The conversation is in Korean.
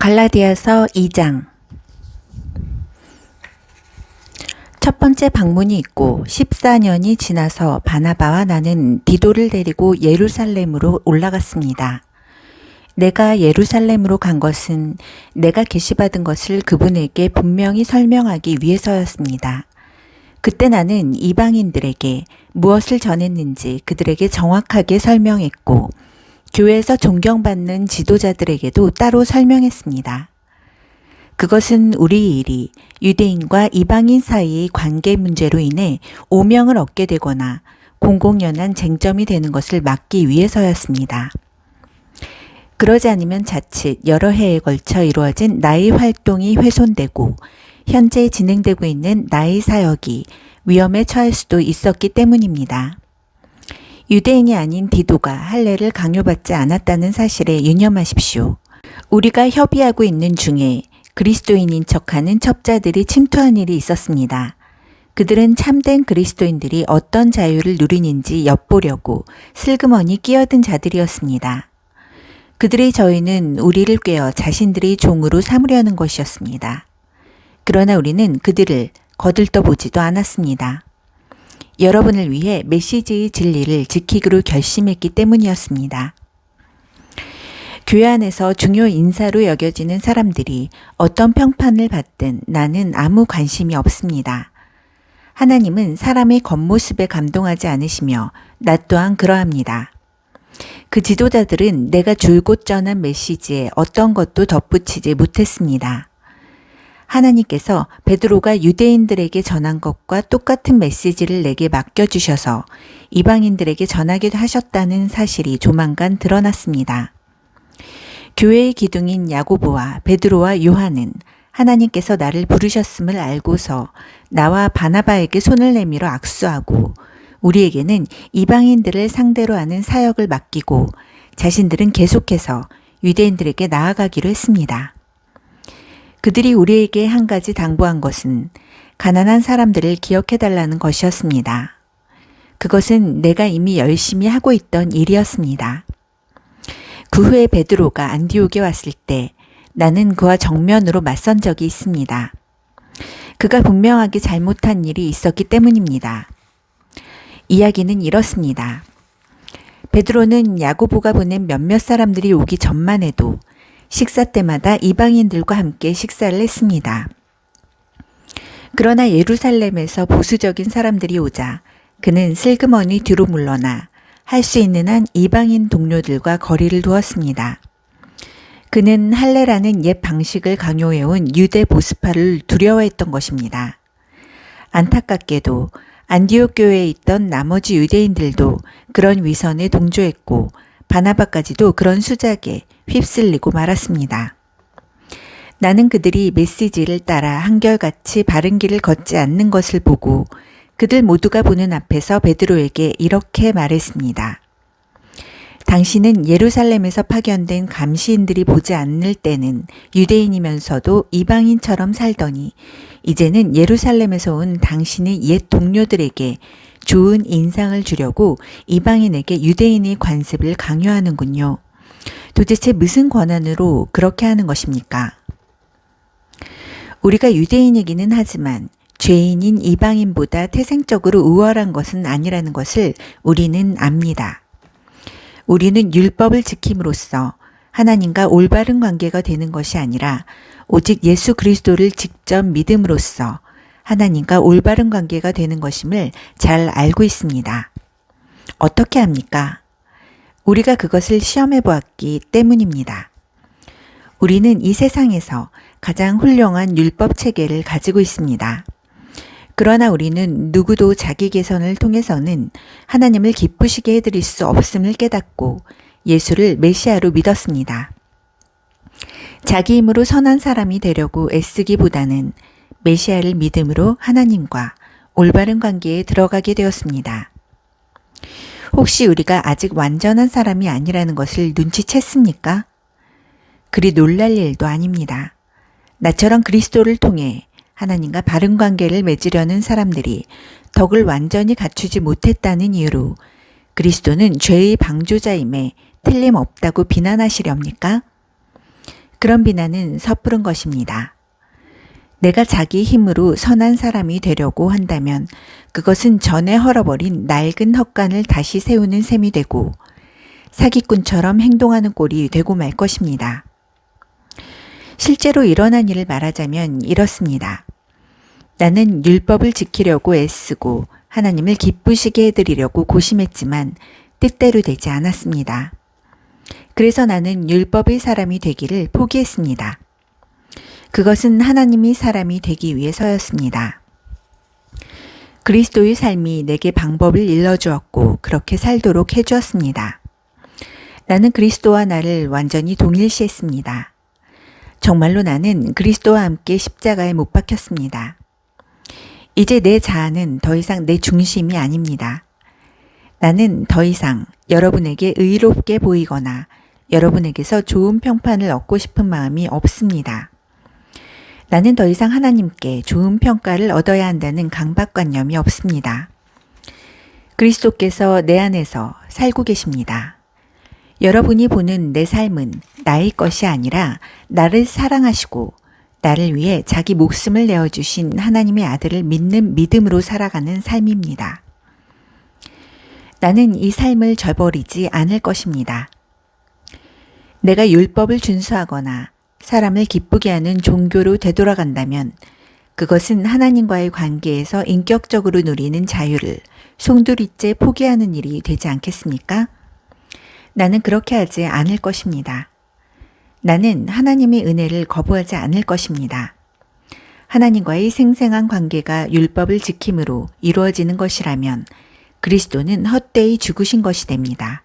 갈라디아서 2장. 첫 번째 방문이 있고 14년이 지나서 바나바와 나는 디도를 데리고 예루살렘으로 올라갔습니다. 내가 예루살렘으로 간 것은 내가 계시받은 것을 그분에게 분명히 설명하기 위해서였습니다. 그때 나는 이방인들에게 무엇을 전했는지 그들에게 정확하게 설명했고 교회에서 존경받는 지도자들에게도 따로 설명했습니다. 그것은 우리 일이 유대인과 이방인 사이의 관계 문제로 인해 오명을 얻게 되거나 공공연한 쟁점이 되는 것을 막기 위해서였습니다. 그러지 않으면 자칫 여러 해에 걸쳐 이루어진 나의 활동이 훼손되고 현재 진행되고 있는 나의 사역이 위험에 처할 수도 있었기 때문입니다. 유대인이 아닌 디도가 할례를 강요받지 않았다는 사실에 유념하십시오. 우리가 협의하고 있는 중에 그리스도인인 척하는 첩자들이 침투한 일이 있었습니다. 그들은 참된 그리스도인들이 어떤 자유를 누리는지 엿보려고 슬그머니 끼어든 자들이었습니다. 그들의 저희는 우리를 꿰어 자신들의 종으로 삼으려는 것이었습니다. 그러나 우리는 그들을 거들떠보지도 않았습니다. 여러분을 위해 메시지의 진리를 지키기로 결심했기 때문이었습니다. 교회 안에서 중요 인사로 여겨지는 사람들이 어떤 평판을 받든 나는 아무 관심이 없습니다. 하나님은 사람의 겉모습에 감동하지 않으시며 나 또한 그러합니다. 그 지도자들은 내가 줄곧 전한 메시지에 어떤 것도 덧붙이지 못했습니다. 하나님께서 베드로가 유대인들에게 전한 것과 똑같은 메시지를 내게 맡겨주셔서 이방인들에게 전하기도 하셨다는 사실이 조만간 드러났습니다. 교회의 기둥인 야고보와 베드로와 요한은 하나님께서 나를 부르셨음을 알고서 나와 바나바에게 손을 내밀어 악수하고 우리에게는 이방인들을 상대로 하는 사역을 맡기고 자신들은 계속해서 유대인들에게 나아가기로 했습니다. 그들이 우리에게 한 가지 당부한 것은 가난한 사람들을 기억해달라는 것이었습니다. 그것은 내가 이미 열심히 하고 있던 일이었습니다. 그 후에 베드로가 안디옥에 왔을 때 나는 그와 정면으로 맞선 적이 있습니다. 그가 분명하게 잘못한 일이 있었기 때문입니다. 이야기는 이렇습니다. 베드로는 야고보가 보낸 몇몇 사람들이 오기 전만 해도 식사 때마다 이방인들과 함께 식사를 했습니다. 그러나 예루살렘에서 보수적인 사람들이 오자 그는 슬그머니 뒤로 물러나 할 수 있는 한 이방인 동료들과 거리를 두었습니다. 그는 할례라는 옛 방식을 강요해온 유대 보수파를 두려워했던 것입니다. 안타깝게도 안디옥 교회에 있던 나머지 유대인들도 그런 위선에 동조했고 바나바까지도 그런 수작에 휩쓸리고 말았습니다. 나는 그들이 메시지를 따라 한결같이 바른 길을 걷지 않는 것을 보고 그들 모두가 보는 앞에서 베드로에게 이렇게 말했습니다. 당신은 예루살렘에서 파견된 감시인들이 보지 않을 때는 유대인이면서도 이방인처럼 살더니 이제는 예루살렘에서 온 당신의 옛 동료들에게 좋은 인상을 주려고 이방인에게 유대인의 관습을 강요하는군요. 도대체 무슨 권한으로 그렇게 하는 것입니까? 우리가 유대인이기는 하지만 죄인인 이방인보다 태생적으로 우월한 것은 아니라는 것을 우리는 압니다. 우리는 율법을 지킴으로써 하나님과 올바른 관계가 되는 것이 아니라 오직 예수 그리스도를 직접 믿음으로써 하나님과 올바른 관계가 되는 것임을 잘 알고 있습니다. 어떻게 합니까? 우리가 그것을 시험해 보았기 때문입니다. 우리는 이 세상에서 가장 훌륭한 율법 체계를 가지고 있습니다. 그러나 우리는 누구도 자기 개선을 통해서는 하나님을 기쁘시게 해드릴 수 없음을 깨닫고 예수를 메시아로 믿었습니다. 자기 힘으로 선한 사람이 되려고 애쓰기보다는 메시아를 믿음으로 하나님과 올바른 관계에 들어가게 되었습니다. 혹시 우리가 아직 완전한 사람이 아니라는 것을 눈치챘습니까? 그리 놀랄 일도 아닙니다. 나처럼 그리스도를 통해 하나님과 바른 관계를 맺으려는 사람들이 덕을 완전히 갖추지 못했다는 이유로 그리스도는 죄의 방조자임에 틀림없다고 비난하시렵니까? 그런 비난은 섣부른 것입니다. 내가 자기 힘으로 선한 사람이 되려고 한다면 그것은 전에 헐어버린 낡은 헛간을 다시 세우는 셈이 되고 사기꾼처럼 행동하는 꼴이 되고 말 것입니다. 실제로 일어난 일을 말하자면 이렇습니다. 나는 율법을 지키려고 애쓰고 하나님을 기쁘시게 해드리려고 고심했지만 뜻대로 되지 않았습니다. 그래서 나는 율법의 사람이 되기를 포기했습니다. 그것은 하나님이 사람이 되기 위해서였습니다. 그리스도의 삶이 내게 방법을 일러주었고 그렇게 살도록 해주었습니다. 나는 그리스도와 나를 완전히 동일시했습니다. 정말로 나는 그리스도와 함께 십자가에 못 박혔습니다. 이제 내 자아는 더 이상 내 중심이 아닙니다. 나는 더 이상 여러분에게 의롭게 보이거나 여러분에게서 좋은 평판을 얻고 싶은 마음이 없습니다. 나는 더 이상 하나님께 좋은 평가를 얻어야 한다는 강박관념이 없습니다. 그리스도께서 내 안에서 살고 계십니다. 여러분이 보는 내 삶은 나의 것이 아니라 나를 사랑하시고 나를 위해 자기 목숨을 내어주신 하나님의 아들을 믿는 믿음으로 살아가는 삶입니다. 나는 이 삶을 저버리지 않을 것입니다. 내가 율법을 준수하거나 사람을 기쁘게 하는 종교로 되돌아간다면 그것은 하나님과의 관계에서 인격적으로 누리는 자유를 송두리째 포기하는 일이 되지 않겠습니까? 나는 그렇게 하지 않을 것입니다. 나는 하나님의 은혜를 거부하지 않을 것입니다. 하나님과의 생생한 관계가 율법을 지킴으로 이루어지는 것이라면 그리스도는 헛되이 죽으신 것이 됩니다.